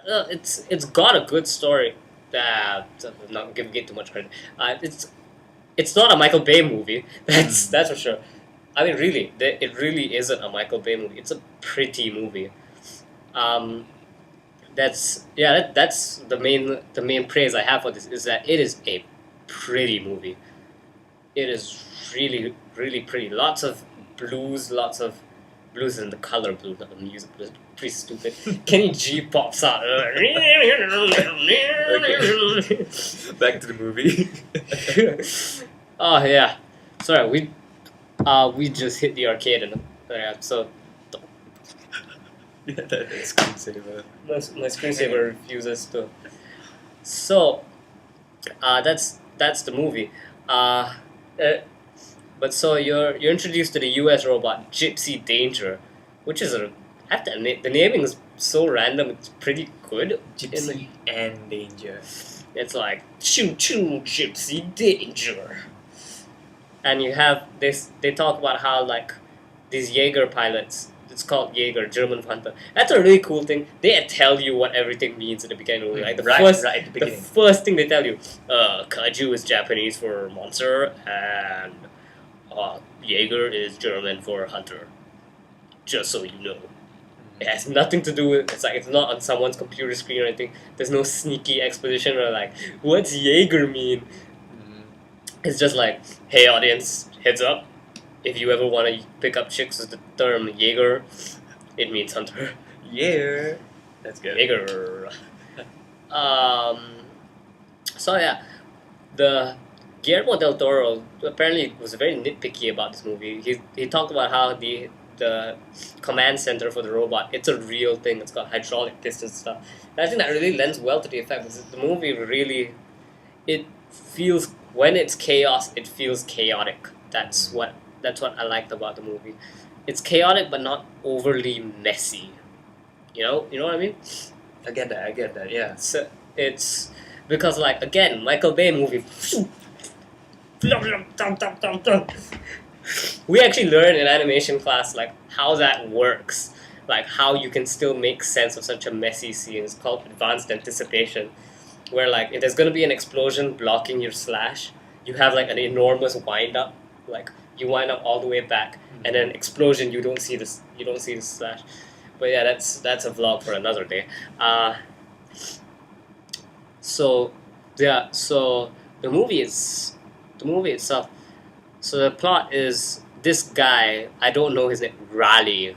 it's got a good story. I'm not giving it too much credit. It's not a Michael Bay movie. That's for sure. I mean, really, it really isn't a Michael Bay movie. It's a pretty movie. Um, that's the main praise I have for this is that it is a pretty movie. It is really really pretty. Lots of blues in the color blue, not the music blues. Pretty stupid. Kenny G pops out. Back to the movie. Oh yeah, sorry we just hit the arcade and so Yeah, that's screensaver. my screensaver refuses to. So that's the movie. Uh, but so you're introduced to the U.S. robot Gypsy Danger, which is I have to admit the naming is so random. It's pretty good. Gypsy and Danger. It's like choo choo Gypsy Danger, and you have this. They talk about how like these Jaeger pilots. It's called Jaeger, German Panther. That's a really cool thing. They tell you what everything means at the beginning. Like right at the the beginning. first thing they tell you, Kaiju is Japanese for monster, and Jaeger is German for hunter. Just so you know, it has nothing to do with. It's like it's not on someone's computer screen or anything. There's no sneaky exposition or like, what's Jaeger mean? Mm. It's just like, hey audience, heads up. If you ever want to pick up chicks with the term Jaeger, it means hunter. Yeah, that's good. Jaeger. So yeah, the Guillermo del Toro apparently was very nitpicky about this movie. He talked about how the command center for the robot, it's a real thing. It's got hydraulic pistons and stuff. And I think that really lends well to the effect because the movie really, it feels, when it's chaos, it feels chaotic. That's what I liked about the movie. It's chaotic but not overly messy. You know what I mean? I get that, yeah. So it's because like again, Michael Bay movie. We actually learned in animation class like how that works, like how you can still make sense of such a messy scene. It's called advanced anticipation, where like if there's gonna be an explosion blocking your slash, you have like an enormous wind up, like you wind up all the way back, and then explosion you don't see the slash. But yeah, that's a vlog for another day. So the movie itself. So the plot is this guy. I don't know his name. Raleigh.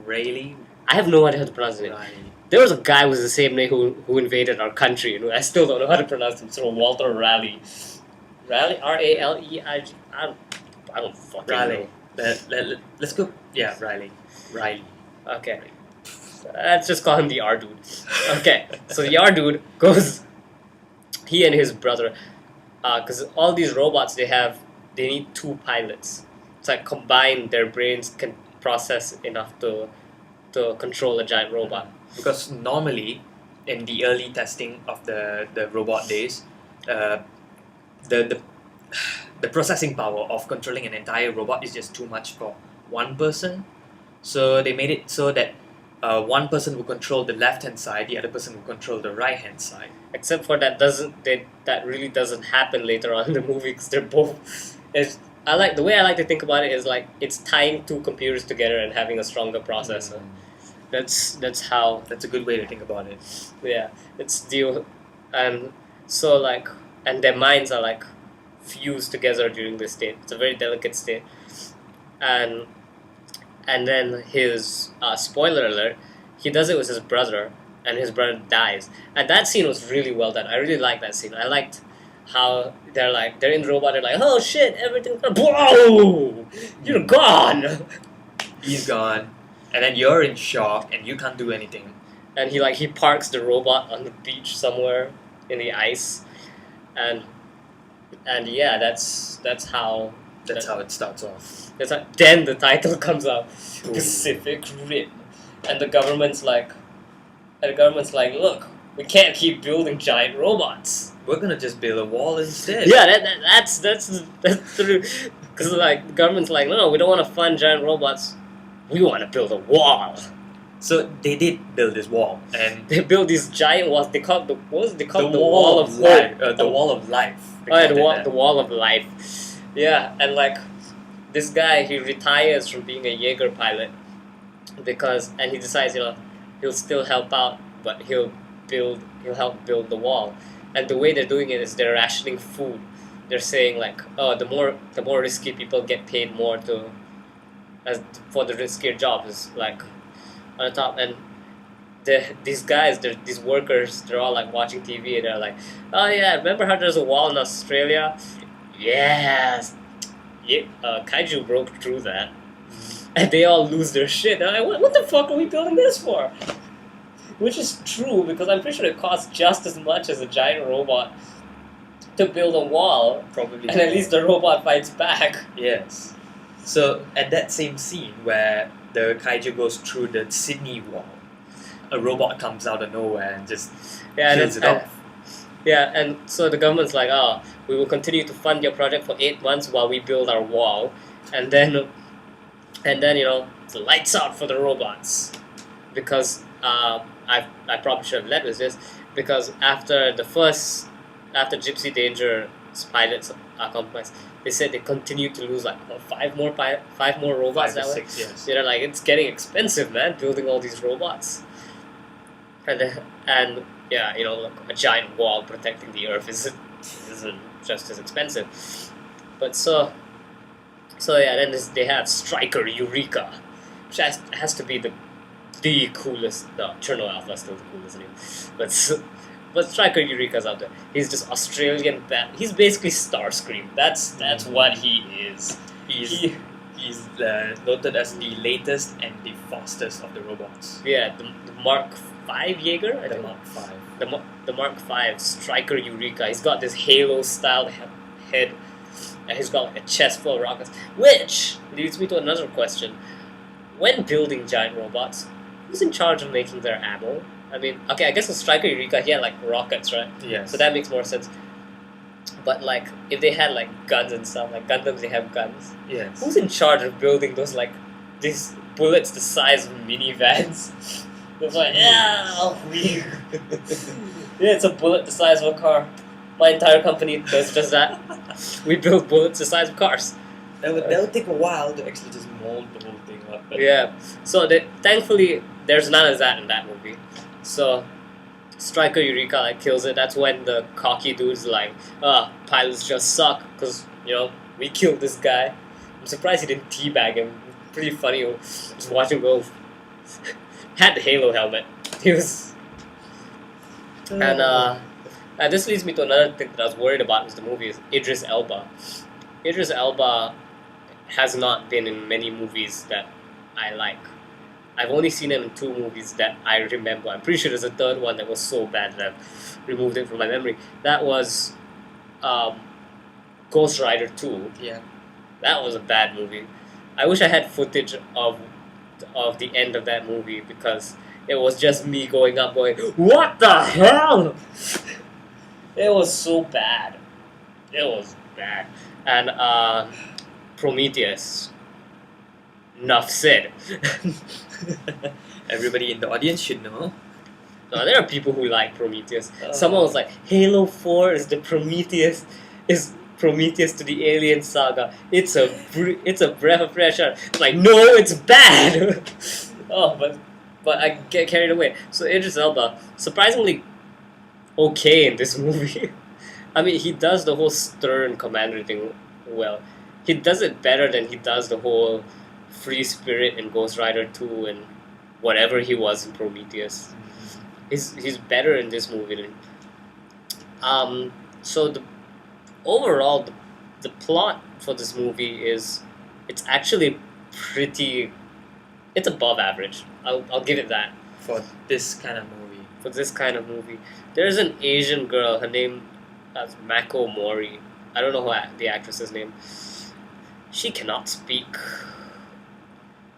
Rayleigh. I have no idea how to pronounce his name. Riley. There was a guy with the same name who invaded our country. And I still don't know how to pronounce him. So Walter Raleigh. Raleigh. Raleigh. I don't fucking Riley. know. Let's go. Yeah, Riley. Okay. Let's just call him the R dude. Okay. So the R dude goes. He and his brother. Because all these robots they need two pilots. It's like combined their brains can process enough to control a giant robot. Because normally, in the early testing of the robot days, the processing power of controlling an entire robot is just too much for one person. So they made it so that one person will control the left hand side, the other person will control the right hand side. Except for that that really doesn't happen later on in the movie because they're both. The way I like to think about it is like it's tying two computers together and having a stronger processor. That's how. That's a good way to think about it. Yeah, it's and so like and their minds are like fused together during this state. It's a very delicate state, and then his spoiler alert, he does it with his brother, and his brother dies. And that scene was really well done. I really liked that scene. I liked how they're in the robot. They're like, oh shit, everything's gone. Whoa, you're gone. He's gone, and then you're in shock, and you can't do anything. And he parks the robot on the beach somewhere in the ice, and yeah, that's how. That's how it starts off. Then the title comes out, Ooh. Pacific Rim, and the government's like, look, we can't keep building giant robots. We're gonna just build a wall instead. Yeah, that's true. Because like the government's like, no, we don't want to fund giant robots. We want to build a wall. So they did build this wall, and They built these giant walls. They called they called the the wall of hope. life. The wall of life. They Oh, yeah, called it that. the wall of life. Yeah, and like this guy, he retires from being a Jaeger pilot and he decides, he'll still help out, but he'll help build the wall. And the way they're doing it is they're rationing food. They're saying like, oh, the more risky people get paid more as for the riskier jobs, like on the top. And these guys, these workers, they're all like watching TV and they're like, oh yeah, remember how there's a wall in Australia? Yes. Yeah, kaiju broke through that. And they all lose their shit. They're like, what the fuck are we building this for? Which is true, because I'm pretty sure it costs just as much as a giant robot to build a wall. Probably. And at least the robot fights back. Yes. So at that same scene where the kaiju goes through the Sydney wall, a robot comes out of nowhere and just kills it off. Yeah, and so the government's like, oh, we will continue to fund your project for 8 months while we build our wall, and then it's lights out for the robots, because I probably should have led with this, because after Gypsy Danger's pilots are compromised, they said they continued to lose like five more robots. 5 or 6, yes. Like, it's getting expensive, man, building all these robots, and yeah, like a giant wall protecting the Earth isn't just as expensive. But so yeah, then they have Striker Eureka, which has to be the coolest. No, Cherno Alpha is still the coolest name, but Striker Eureka's out there. He's just Australian. He's basically Starscream. That's what he is. He's noted as the latest and the fastest of the robots. Yeah, the Mark V Jaeger. I The think. Mark V. The Mark V Striker Eureka. He's got this Halo-style head, and he's got like a chest full of rockets. Which leads me to another question: when building giant robots, who's in charge of making their ammo? I mean, okay, I guess with Striker Eureka, he had like rockets, right? Yes. So that makes more sense. But like, if they had like guns and stuff, like Gundams, they have guns. Yes. Who's in charge of building these bullets the size of minivans? It's like, yeah, it's a bullet the size of a car. My entire company does just that. We build bullets the size of cars. That would take a while to actually just mold the whole thing up. But Yeah. So thankfully, there's none of that in that movie. So Striker Eureka like kills it. That's when the cocky dude's like, pilots just suck because we killed this guy. I'm surprised he didn't teabag him. Pretty funny. Just watch him go. Had the Halo helmet. He was. And this leads me to another thing that I was worried about with the movie is Idris Elba. Idris Elba has not been in many movies that I like. I've only seen him in 2 movies that I remember. I'm pretty sure there's a third one that was so bad that I've removed it from my memory. That was Ghost Rider 2. Yeah. That was a bad movie. I wish I had footage of the end of that movie, because it was just me going, what the hell? It was so bad. It was bad. And Prometheus. Enough said. Everybody in the audience should know. No, there are people who like Prometheus. Someone was like, Halo 4 is Prometheus to the Alien saga. It's a breath of fresh air. I'm like, no, it's bad. But I get carried away. So Idris Elba, surprisingly okay in this movie. I mean, he does the whole stern commander thing well. He does it better than he does the whole free spirit in Ghost Rider 2 and whatever he was in Prometheus. He's better in this movie. So overall, the plot for this movie is, it's actually it's above average. I'll give it that. For this kind of movie. For this kind of movie. There's an Asian girl, her name is Mako Mori. I don't know the actress's name. She cannot speak.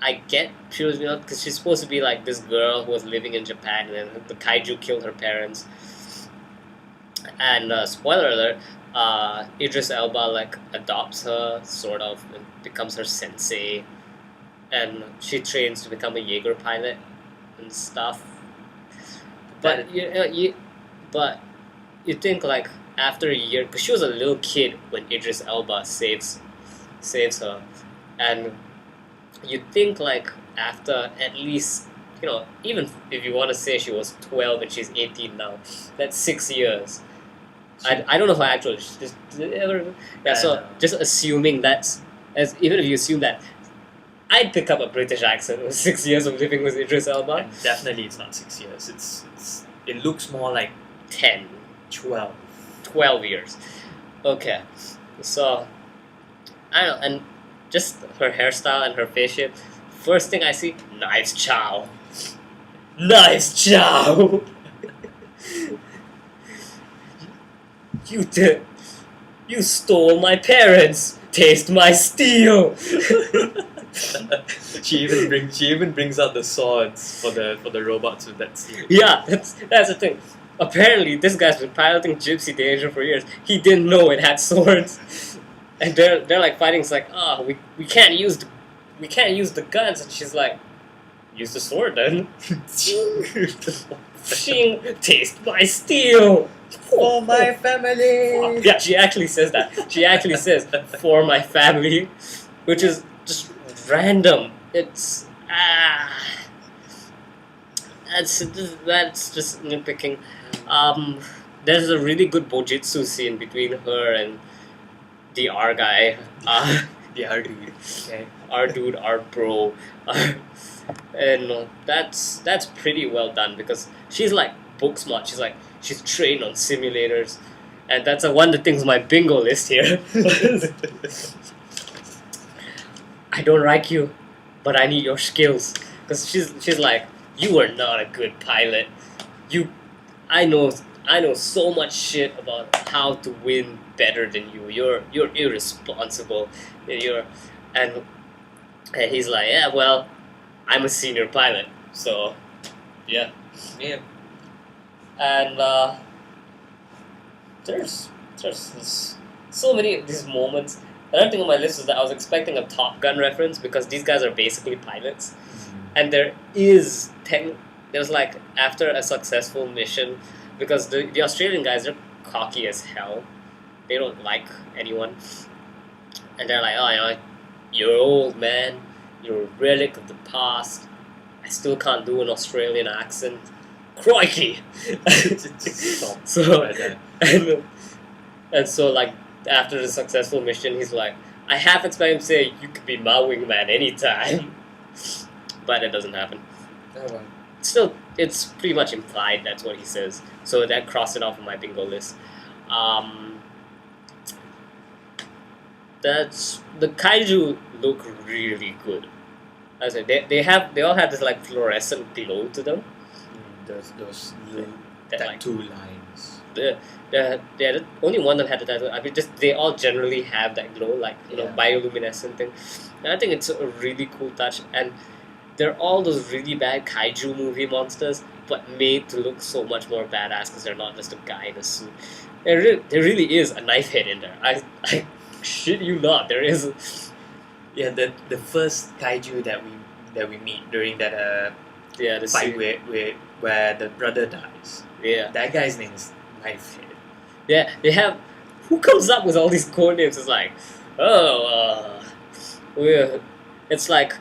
I get she was, because she's supposed to be like this girl who was living in Japan and then the kaiju killed her parents. And spoiler alert, Idris Elba like adopts her, sort of, and becomes her sensei. And she trains to become a Jaeger pilot. and stuff. But but you think like after a year, because she was a little kid when Idris Elba saves her, and you think like after at least even if you want to say she was 12 and she's 18 now, that's 6 years. I don't know her actual. So just assuming that's as even if you assume that, I'd pick up a British accent with 6 years of living with Idris Elba. And definitely, it's not 6 years. It looks more like 10, 12. 12 years. Okay, so I don't know, and just her hairstyle and her face shape. First thing I see, Knives Chow. Knives Chow. You stole my parents. Taste my steel. She even brings out the swords for the robots with that scene. Yeah, that's the thing. Apparently, this guy's been piloting Gypsy Danger for years. He didn't know it had swords, and they're like fighting. It's like, we can't use the guns, and she's like, use the sword then. Taste my steel. For my family. Yeah, she actually says that. She actually says, for my family, which is just random. It's that's just nitpicking. There's a really good bojitsu scene between her and the R guy. The R dude. Okay. Our dude, our bro. And that's pretty well done because she's like book smart. She's trained on simulators, and that's one of the things on my bingo list here. I don't like you, but I need your skills. Because she's like, you are not a good pilot. I know so much shit about how to win better than you. You're irresponsible. And he's like, yeah, well, I'm a senior pilot, so yeah. And there's so many of these moments. Another thing on my list is that I was expecting a Top Gun reference because these guys are basically pilots, and there's like after a successful mission, because the Australian guys are cocky as hell. They don't like anyone, and they're like, oh, you're old, man. You're a relic of the past. I still can't do an Australian accent. Crikey! So and so like after the successful mission, he's like, I half expect him to say, you could be my wingman anytime. But it doesn't happen. Oh, well. Still, it's pretty much implied that's what he says. So that crossed it off on my bingo list. That's the kaiju look really good. As I said, they all have this like fluorescent glow to them. Those That, tattoo lines. The only one that had the tattoo. I mean, just they all generally have that glow, like bioluminescent thing. And I think it's a really cool touch. And they're all those really bad kaiju movie monsters, but made to look so much more badass because they're not just a guy in a suit. There really is a knife head in there. I shit you not, there is. Yeah, the first kaiju that we meet during that the fight where the brother dies. Yeah. That guy's name is Knifehead. Yeah, they have. Who comes up with all these code names? It's like, it's like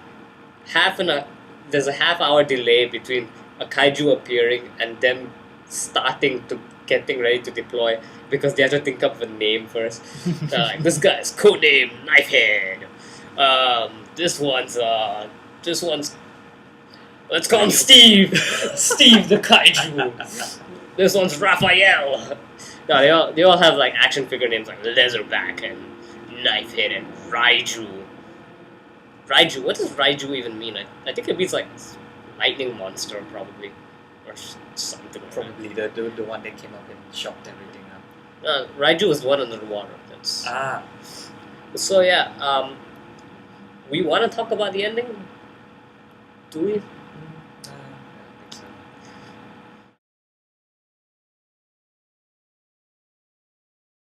there's a half-hour delay between a kaiju appearing and them getting ready to deploy because they have to think up a name first. Like, this guy's codename Knifehead. This one's let's call him Steve. Steve the kaiju. This one's Raphael. No, they all have like action figure names like Leatherback and Knifehead and Raiju. Raiju, what does Raiju even mean? I think it means like lightning monster probably, or something. Probably the one that came up and shocked everything up. Raiju is the one under the water. So yeah, we want to talk about the ending. Do we?